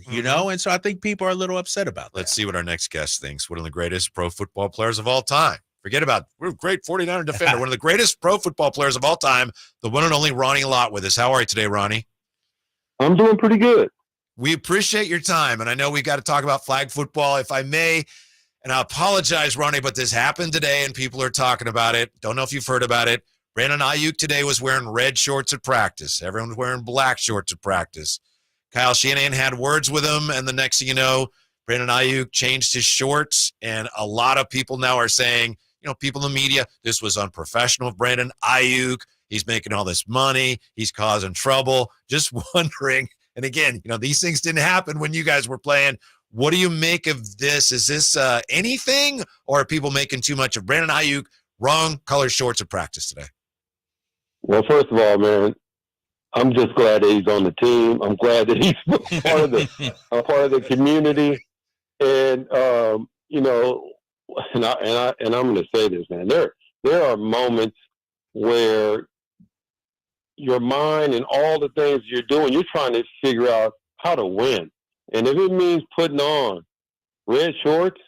you know? And so I think people are a little upset about that. Let's see what our next guest thinks. One of the greatest pro football players of all time. Forget about we're a great 49er defender. One of the greatest pro football players of all time, the one and only Ronnie Lott with us. How are you today, Ronnie? I'm doing pretty good. We appreciate your time, and I know we got to talk about flag football, if I may. And I apologize, Ronnie, but this happened today, and people are talking about it. Don't know if you've heard about it. Brandon Ayuk today was wearing red shorts at practice. Everyone's wearing black shorts at practice. Kyle Shanahan had words with him, and the next thing you know, Brandon Ayuk changed his shorts, and a lot of people now are saying, people in the media, this was unprofessional of Brandon Ayuk. He's making all this money. He's causing trouble. Just wondering, and again, these things didn't happen when you guys were playing. What do you make of this? Is this anything, or are people making too much of Brandon Ayuk wrong color shorts at practice today? Well, first of all, man, I'm just glad that he's on the team. I'm glad that he's part of the community, and and I'm going to say this, man. There are moments where your mind and all the things you're doing, you're trying to figure out how to win. And if it means putting on red shorts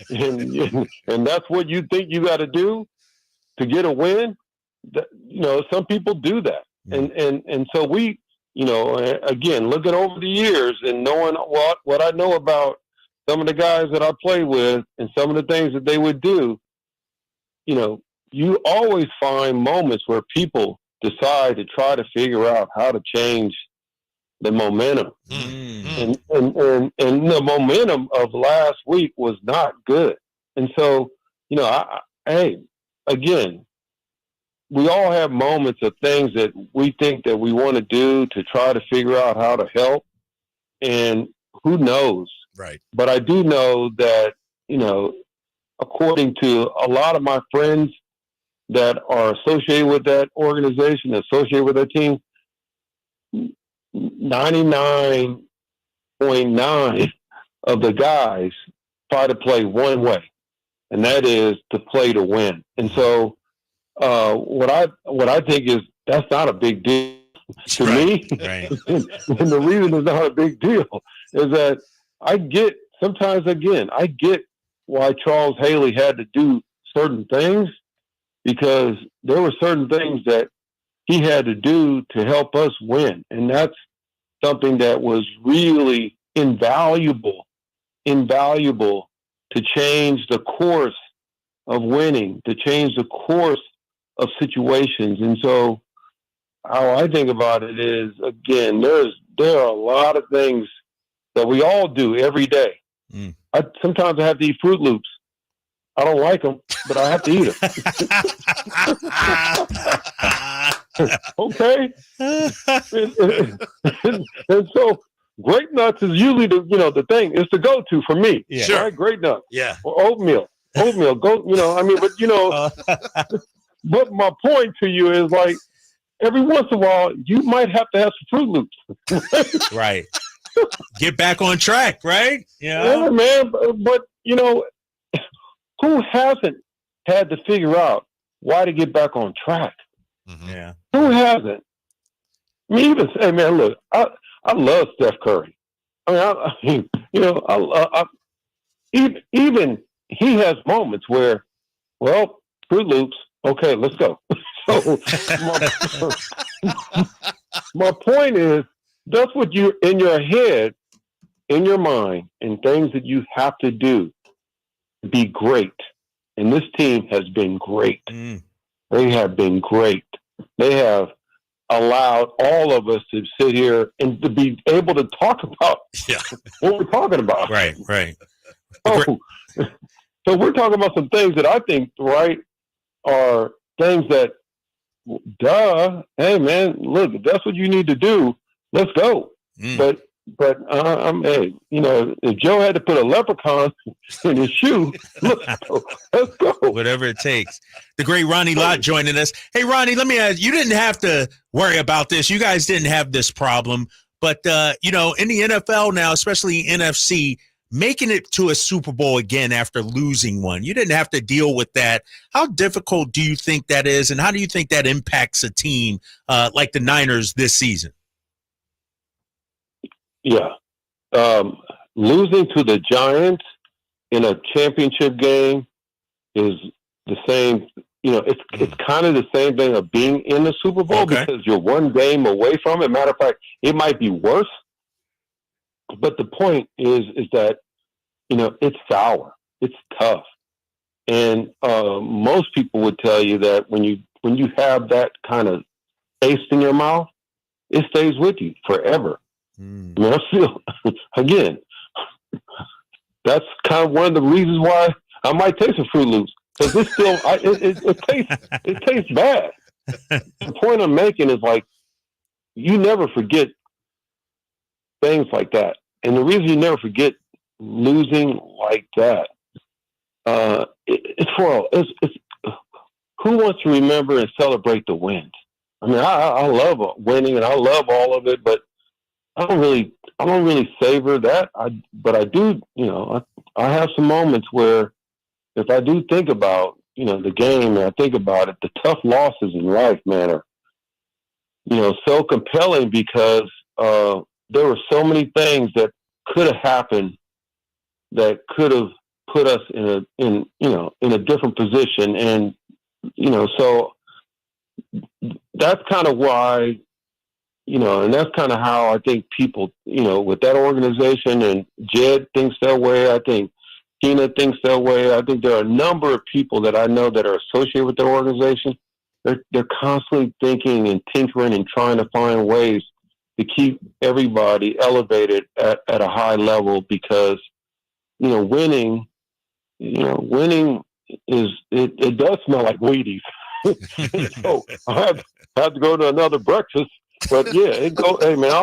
and that's what you think you got to do to get a win, some people do that. And so we, again, looking over the years and knowing what I know about some of the guys that I play with and some of the things that they would do, you always find moments where people decide to try to figure out how to change the momentum. And the momentum of last week was not good. And so, again, we all have moments of things that we think that we want to do to try to figure out how to help. And who knows? Right. But I do know that, according to a lot of my friends that are associated with that organization, associated with that team, 99.9 of the guys try to play one way, and that is to play to win. And so what I think is that's not a big deal to me. Right. And the reason it's not a big deal is that I get why Charles Haley had to do certain things, because there were certain things that he had to do to help us win. And that's something that was really invaluable to change the course of winning, to change the course of situations. And so how I think about it is, again, there are a lot of things that we all do every day. Sometimes I have to eat Fruit Loops. I don't like them, but I have to eat them. Okay. And so grape nuts is usually the thing is the go-to for me. Yeah. Sure. Right? Grape nuts. Yeah. Or oatmeal. But my point to you is, like, every once in a while you might have to have some Fruit Loops. Right. Get back on track, right? Yeah, man. But who hasn't had to figure out why to get back on track? Mm-hmm. Yeah. Who hasn't? I mean, even say, man, look, I love Steph Curry. I mean, even he has moments where, well, Fruit Loops, okay, let's go. So my point is, that's what you in your head, in your mind, and things that you have to do to be great. And this team has been great. They have been great. They have allowed all of us to sit here and to be able to talk about what we're talking about. Right. So we're talking about some things that I think, right, are things that, hey, man, look, if that's what you need to do, let's go. But if Joe had to put a leprechaun in his shoe, let's go. Whatever it takes. The great Ronnie Lott joining us. Hey, Ronnie, let me ask, you didn't have to worry about this. You guys didn't have this problem. But, in the NFL now, especially NFC, making it to a Super Bowl again after losing one, you didn't have to deal with that. How difficult do you think that is, and how do you think that impacts a team like the Niners this season? Yeah. Losing to the Giants in a championship game is the same. It's kind of the same thing of being in the Super Bowl because you're one game away from it. Matter of fact, it might be worse. But the point is that it's sour, it's tough, and most people would tell you that when you have that kind of taste in your mouth, it stays with you forever. I mean, I feel again. That's kind of one of the reasons why I might taste a Fruit Loops because it's still it tastes bad. The point I'm making is like you never forget things like that, and the reason you never forget losing like that, it's who wants to remember and celebrate the wins? I mean, I love winning and I love all of it, but I don't really savor that. But I do, I have some moments where if I do think about, the game and I think about it, the tough losses in life, man, are, so compelling because there were so many things that could have happened that could have put us in a different position. And, so that's kind of why, and that's kind of how I think people, with that organization, and Jed thinks that way. I think Tina thinks that way. I think there are a number of people that I know that are associated with that organization. They're constantly thinking and tinkering and trying to find ways to keep everybody elevated at a high level because, winning is, it does smell like Wheaties. So I have to go to another breakfast. But yeah, hey man, I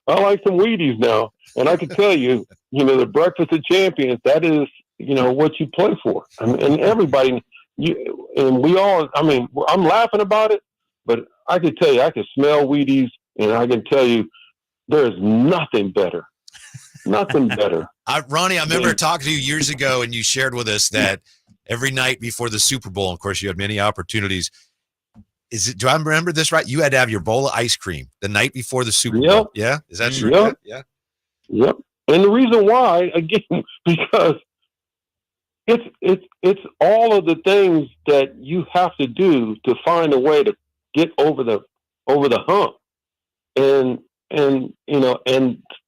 like some Wheaties now, and I can tell you, the breakfast of champions. That is, what you play for. I mean, and everybody, and we all. I mean, I'm laughing about it, but I can tell you, I can smell Wheaties, and I can tell you, there is nothing better. Nothing better. Ronnie, I remember talking to you years ago, and you shared with us that every night before the Super Bowl, of course, you had many opportunities. Do I remember this right? You had to have your bowl of ice cream the night before the Super Bowl. Yeah? Is that true? Yep. Yeah. Yep. And the reason why, again, because it's all of the things that you have to do to find a way to get over the hump. And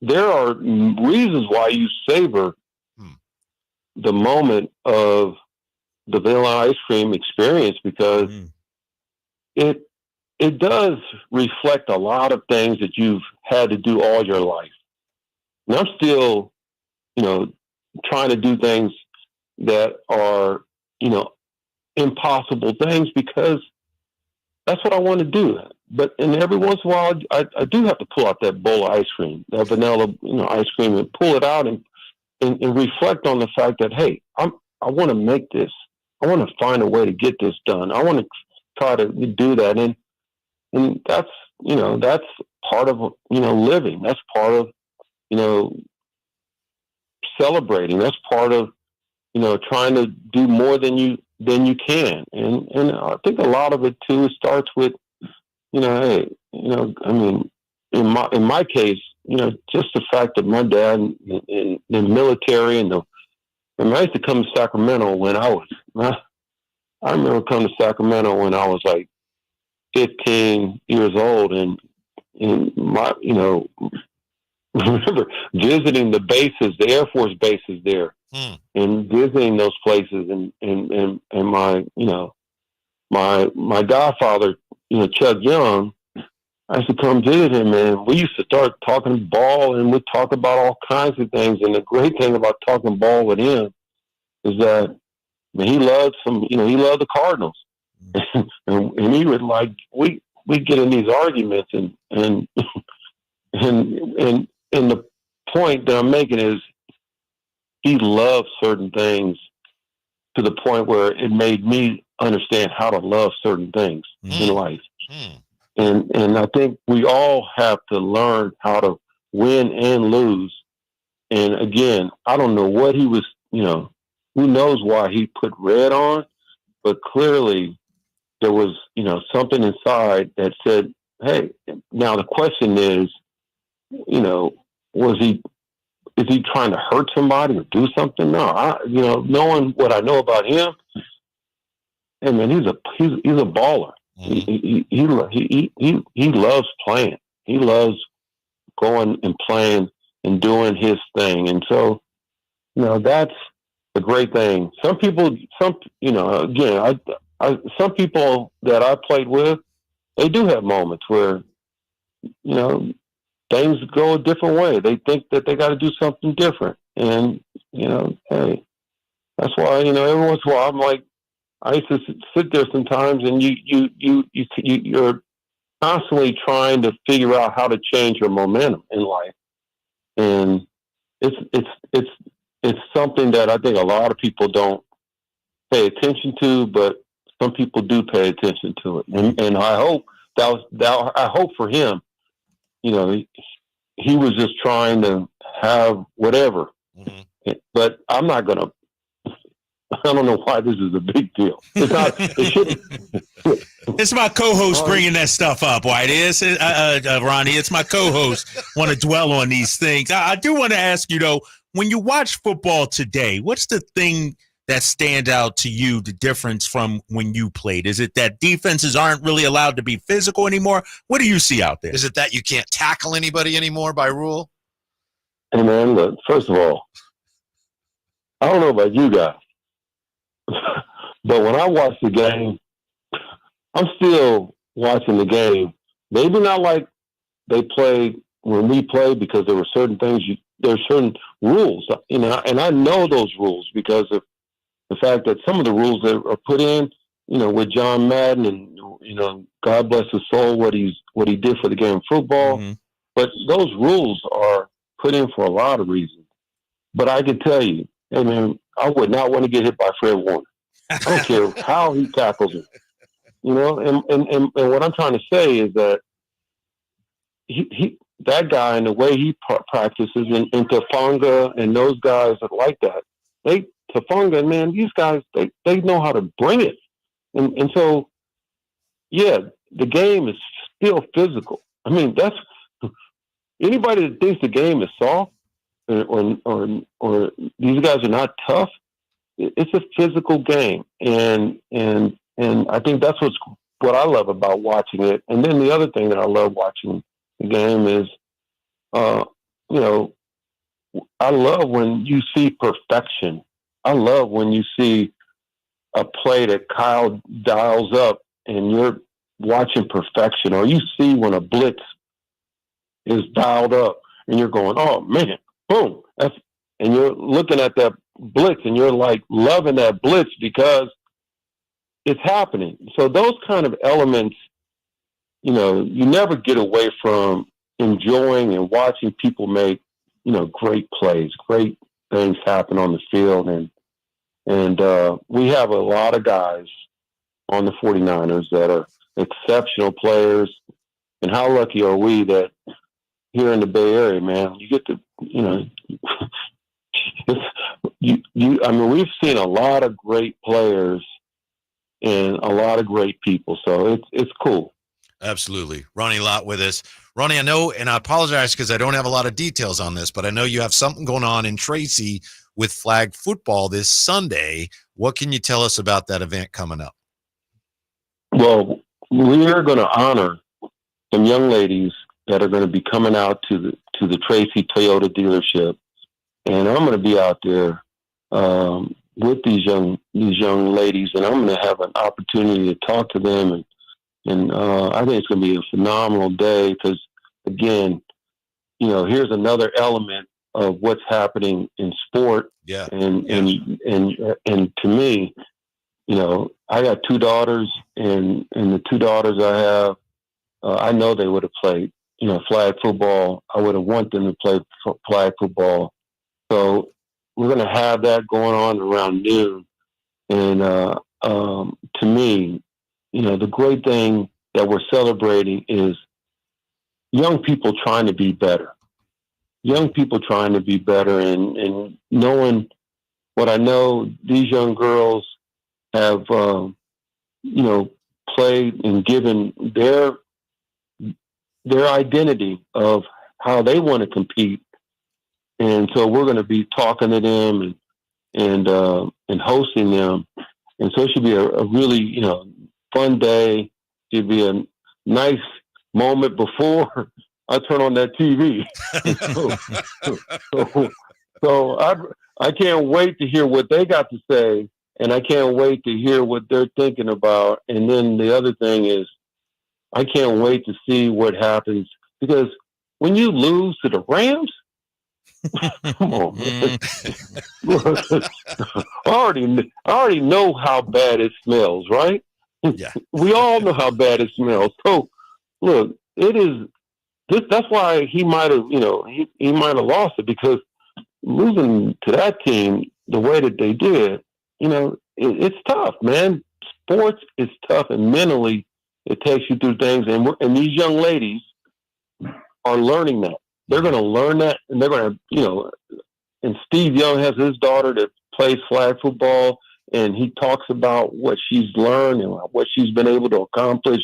there are reasons why you savor the moment of the vanilla ice cream experience because it does reflect a lot of things that you've had to do all your life. And I'm still, trying to do things that are, impossible things because that's what I want to do. But and every once in a while, I do have to pull out that bowl of ice cream, that vanilla, ice cream, and pull it out and reflect on the fact that, hey, I want to make this. I want to find a way to get this done. I want to try to do that. And that's, that's part of, living. That's part of, celebrating. That's part of, trying to do more than you can. And I think a lot of it too starts with, hey, I mean, in my case, just the fact that my dad in the military and I used to come to Sacramento when I remember coming to Sacramento when I was like 15 years old and my, remember visiting the bases, the Air Force bases there and visiting those places and my, my godfather, Chuck Young, I used to come visit him and we used to start talking ball and we'd talk about all kinds of things. And the great thing about talking ball with him is that he loved he loved the Cardinals. and he would we get in these arguments and the point that I'm making is he loved certain things to the point where it made me understand how to love certain things in life. And I think we all have to learn how to win and lose. And again, I don't know what he was, who knows why he put red on, but clearly there was, something inside that said, hey, now the question is, is he trying to hurt somebody or do something? No, knowing what I know about him, hey man, he's a baller. Mm-hmm. He loves playing. He loves going and playing and doing his thing. And so, that's the great thing. Some people, some people that I played with, they do have moments where, things go a different way. They think that they got to do something different. And, hey, that's why, every once in a while I'm like, I used to sit there sometimes and you're constantly trying to figure out how to change your momentum in life. And it's something that I think a lot of people don't pay attention to, but some people do pay attention to it. And I hope I hope for him, he was just trying to have whatever, but I'm not going to, I don't know why this is a big deal. It's not, it shouldn't. It's my co-host bringing that stuff up, Whitey. Ronnie, it's my co-host want to dwell on these things. I do want to ask you, though, when you watch football today, what's the thing that stand out to you, the difference from when you played? Is it that defenses aren't really allowed to be physical anymore? What do you see out there? Is it that you can't tackle anybody anymore by rule? Hey, man, look, first of all, I don't know about you guys, but when I watch the game, I'm still watching the game. Maybe not like they played when we played, because there were certain things, there's certain rules, and I know those rules because of the fact that some of the rules that are put in, with John Madden, and, God bless his soul, what he did for the game of football. Mm-hmm. But those rules are put in for a lot of reasons. But I can tell you, hey man, I would not want to get hit by Fred Warner. I don't care how he tackles him. And what I'm trying to say is that he that guy, and the way he practices, and Tafanga and those guys that like that, Tafanga, man, these guys, they know how to bring it. And so, yeah, the game is still physical. I mean, that's anybody that thinks the game is soft or these guys are not tough. It's a physical game, and I think that's what I love about watching it. And then the other thing that I love watching the game is, I love when you see perfection. I love when you see a play that Kyle dials up and you're watching perfection, or you see when a blitz is dialed up and you're going, oh man, boom. And you're looking at that blitz and you're like loving that blitz because it's happening. So those kind of elements, you never get away from enjoying and watching people make, great plays, great things happen on the field. And we have a lot of guys on the 49ers that are exceptional players. And how lucky are we that here in the Bay Area, man, you get to, I mean, we've seen a lot of great players and a lot of great people. So it's cool. Absolutely. Ronnie Lott with us. Ronnie, I know, and I apologize because I don't have a lot of details on this, but I know you have something going on in Tracy with flag football this Sunday. What can you tell us about that event coming up? Well, we're going to honor some young ladies that are going to be coming out to the Tracy Toyota dealership, and I'm going to be out there with these young ladies, and I'm going to have an opportunity to talk to them, and I think it's going to be a phenomenal day because, again, here's another element of what's happening in sport. Yeah. And to me, I got two daughters, and the two daughters I have, I know they would have played, flag football. I would have wanted them to play flag football. So we're going to have that going on around noon. And to me, the great thing that we're celebrating is young people trying to be better. Young people trying to be better, and knowing what I know, these young girls have, played and given their identity of how they want to compete. And so we're going to be talking to them and hosting them. And so it should be a really, fun day. It should be a nice moment before I turn on that TV. so I can't wait to hear what they got to say, and I can't wait to hear what they're thinking about. And then the other thing is, I can't wait to see what happens, because when you lose to the Rams, come on, man. I already know how bad it smells, right? Yeah. We all know how bad it smells. So, look, it is. That's why he might have, he might have lost it, because losing to that team the way that they did, it's tough, man. Sports is tough, and mentally it takes you through things. And these young ladies are learning that. They're going to learn that, and they're going to, and Steve Young has his daughter that plays flag football, and he talks about what she's learned and what she's been able to accomplish,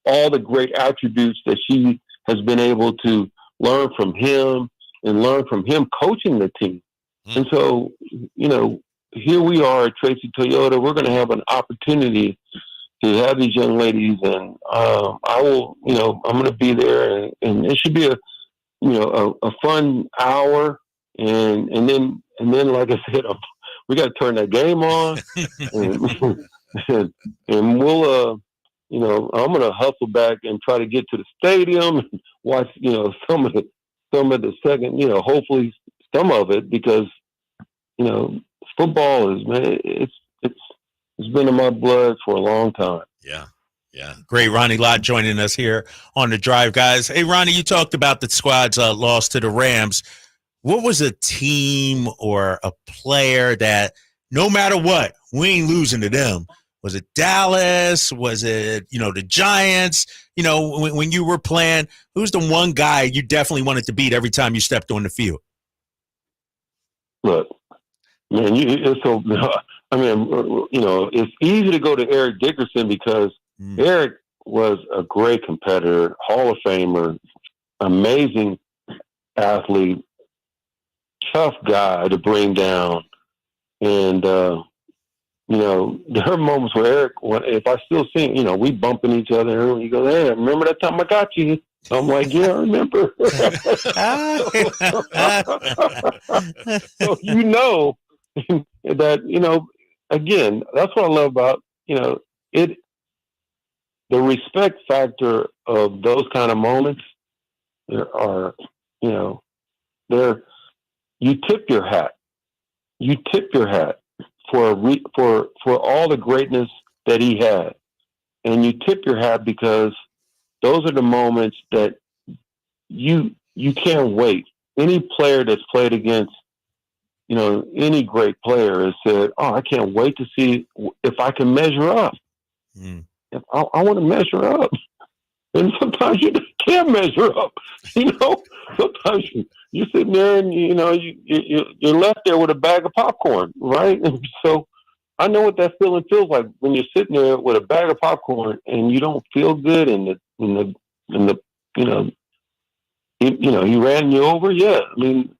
all the great attributes that she has been able to learn from him and learn from him coaching the team. And so, here we are at Tracy Toyota. We're going to have an opportunity to have these young ladies, and I will, I'm going to be there, and it should be a fun hour, and then like I said, we got to turn that game on, and we'll I'm going to hustle back and try to get to the stadium and watch some of the second, hopefully some of it, because football is, man, it's been in my blood for a long time. Yeah. Yeah. Great. Ronnie Lott joining us here on The Drive, guys. Hey, Ronnie, you talked about the squad's loss to the Rams. What was a team or a player that no matter what, we ain't losing to them? Was it Dallas? Was it, the Giants? When you were playing, who's the one guy you definitely wanted to beat every time you stepped on the field? Look, man, it's easy to go to Eric Dickerson, because Eric was a great competitor, Hall of Famer, amazing athlete, tough guy to bring down. And, there are moments where Eric, if I still see, we bumping each other, and he goes, "Hey, remember that time I got you?" I'm like, "Yeah, I remember." So that, again, that's what I love about, it. The respect factor of those kind of moments, there are, you tip your hat. You tip your hat for all the greatness that he had, and you tip your hat because those are the moments that you can't wait. Any player that's played against, any great player has said, "Oh, I can't wait to see if I can measure up. If I want to measure up." And sometimes you just can't measure up. Sometimes you're sitting there and you're left there with a bag of popcorn, right? And so I know what that feeling feels like when you're sitting there with a bag of popcorn and you don't feel good, and he ran you over. Yeah, I mean,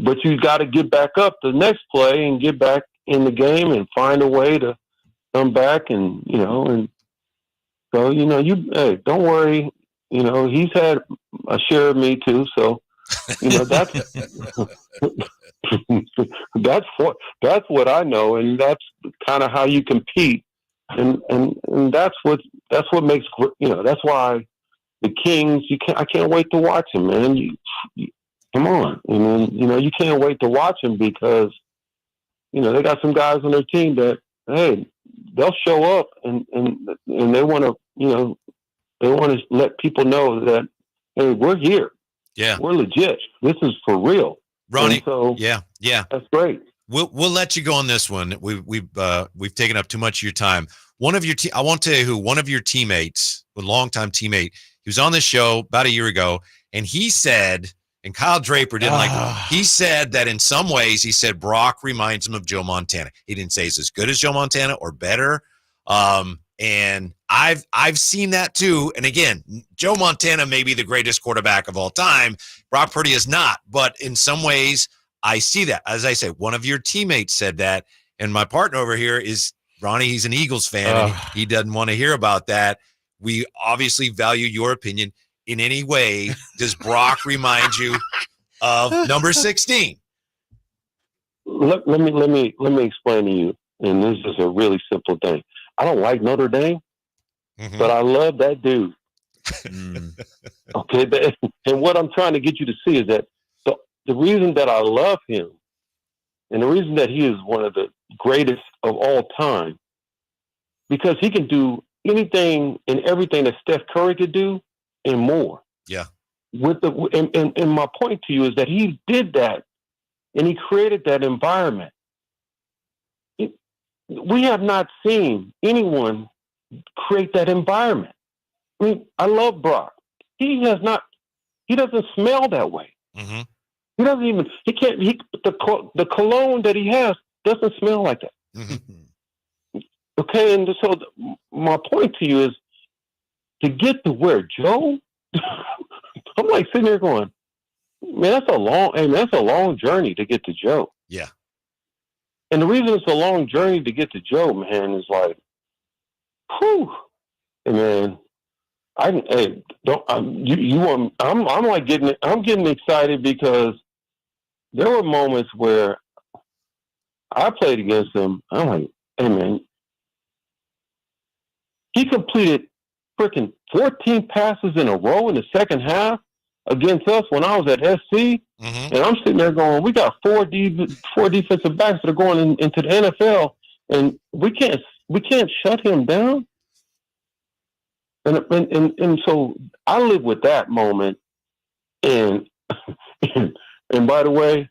but you got to get back up the next play and get back in the game and find a way to come back, and so hey, don't worry. He's had a share of me too. So that's what I know, and that's kind of how you compete, and that's what makes that's why the Kings. I can't wait to watch them, man. You come on, and then you can't wait to watch them, because they got some guys on their team that, hey, they'll show up and they want to let people know that, hey, we're here. Yeah, we're legit. This is for real, Ronnie. And so yeah, that's great. We'll let you go on this one. We've taken up too much of your time. I won't tell you who. One of your teammates, a longtime teammate, he was on this show about a year ago, and he said, and Kyle Draper didn't like it. He said that in some ways, he said Brock reminds him of Joe Montana. He didn't say he's as good as Joe Montana or better. And I've seen that too. And again, Joe Montana may be the greatest quarterback of all time. Brock Purdy is not. But in some ways, I see that. As I say, one of your teammates said that. And my partner over here is Ronnie. He's an Eagles fan, and he doesn't want to hear about that. We obviously value your opinion. In any way, does Brock remind you of number 16? Let me explain to you. And this is a really simple thing. I don't like Notre Dame, but I love that dude. Okay, and what I'm trying to get you to see is that the reason that I love him, and the reason that he is one of the greatest of all time, because he can do anything and everything that Steph Curry could do and more. Yeah. And my point to you is that he did that, and he created that environment. We have not seen anyone create that environment. I mean, I love Brock. He doesn't smell that way. Mm-hmm. He doesn't even, the cologne that he has doesn't smell like that. Mm-hmm. Okay. And so my point to you is to get to where Joe, I'm like sitting there going, man, that's a long journey to get to Joe. Yeah. And the reason it's a long journey to get to Joe, man, is like, whew, man. I'm getting excited because there were moments where I played against him. I'm like, hey, man, he completed freaking 14 passes in a row in the second half against us when I was at SC. And I'm sitting there going, we got four defensive backs that are going into the NFL, and we can't shut him down. And so I live with that moment. And by the way,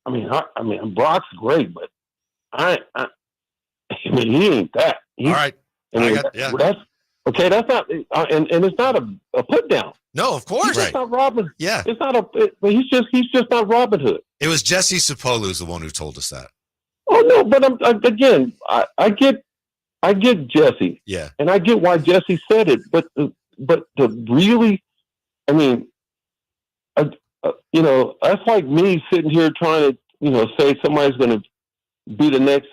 I mean Brock's great, but I mean he ain't that. All right. That's okay. That's not, and it's not a put down. No, of course. He's not Robin. Yeah. It's not he's just not Robin Hood. It was Jesse Sapolu who's the one who told us that. Oh no, but I get Jesse. Yeah. And I get why Jesse said it, but the really, I mean, that's like me sitting here trying to, say somebody's going to be the next,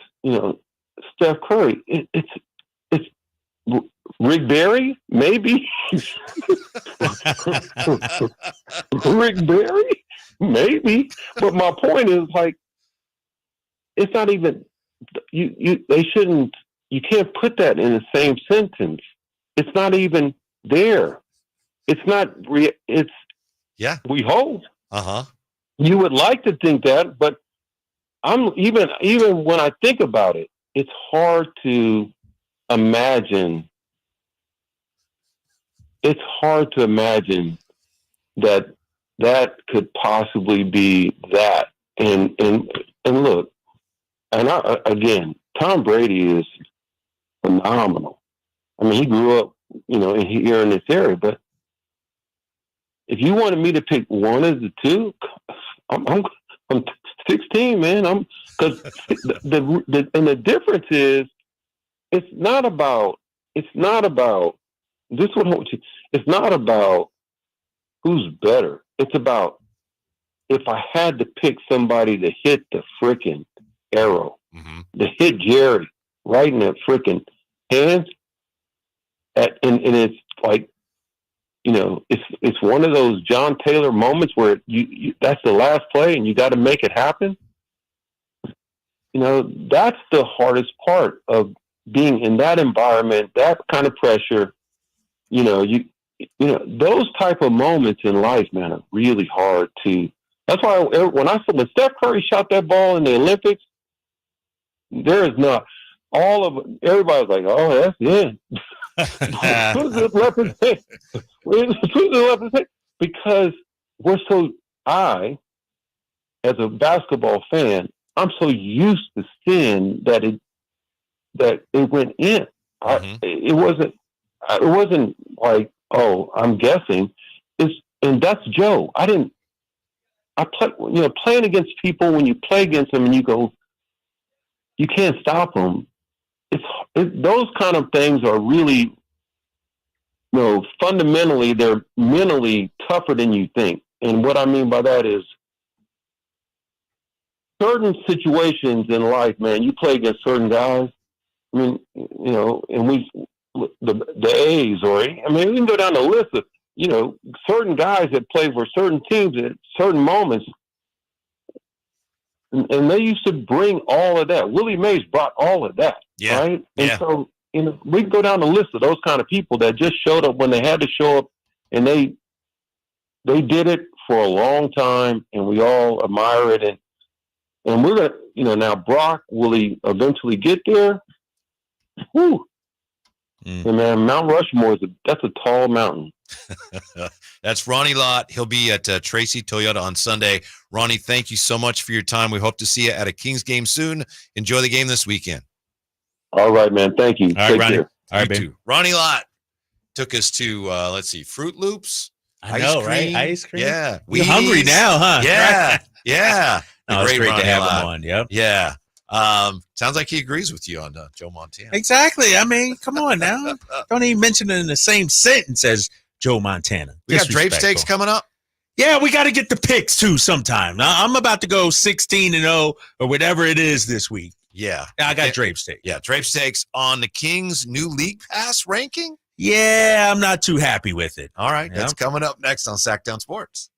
Steph Curry. It's Rick Barry, maybe. Rick Barry, maybe. But my point is, like, it's not even they shouldn't. You can't put that in the same sentence. It's not even there. It's not. It's. Yeah. We hope. You would like to think that, but I'm even when I think about it, it's hard to imagine. It's hard to imagine that could possibly be that. And look, and again, Tom Brady is phenomenal. I mean, he grew up, here in this area. But if you wanted me to pick one of the two, I'm 16, man. Because the difference is, it's not about this one. It's not about who's better. It's about if I had to pick somebody to hit the frickin' arrow, to hit Jerry right in that frickin' hands, and it's like, it's one of those John Taylor moments where you that's the last play and you got to make it happen. That's the hardest part of being in that environment, that kind of pressure. Those type of moments in life, man, are really hard to. That's why when Steph Curry shot that ball in the Olympics, there is not everybody's like, oh, that's it. Because as a basketball fan, I'm so used to seeing that it went in. It wasn't like, oh, I'm guessing. And that's Joe. Playing against people, when you play against them and you go, you can't stop them. those kind of things are really, fundamentally, they're mentally tougher than you think. And what I mean by that is certain situations in life, man, you play against certain guys. I mean, and the A's, we can go down the list of, certain guys that play for certain teams at certain moments. And they used to bring all of that. Willie Mays brought all of that, right? And so, we can go down the list of those kind of people that just showed up when they had to show up, and they did it for a long time, and we all admire it. And we're gonna, now Brock, will he eventually get there? Whew. And man, Mount Rushmore that's a tall mountain. That's Ronnie Lott. He'll be at Tracy Toyota on Sunday. Ronnie, thank you so much for your time. We hope to see you at a Kings game soon. Enjoy the game this weekend. All right, man. Thank you. All right, Take Ronnie. care. All right, baby. Ronnie Lott took us to, Fruit Loops. I know, right? Ice cream. Yeah. We're hungry now, huh? Yeah. Yeah. No, it's great Ronnie to have Lott. him on. Yep. Yeah. Sounds like he agrees with you on Joe Montana. Exactly. I mean, come on now. Don't even mention it in the same sentence as Joe Montana. We got Drape Steaks coming up. Yeah, we got to get the picks too sometime. Now, I'm about to go 16-0 or whatever it is this week. Yeah. I got Drape Steaks. Yeah, Drape Steaks on the Kings' new League Pass ranking. Yeah, I'm not too happy with it. All right. That's coming up next on Sactown Sports.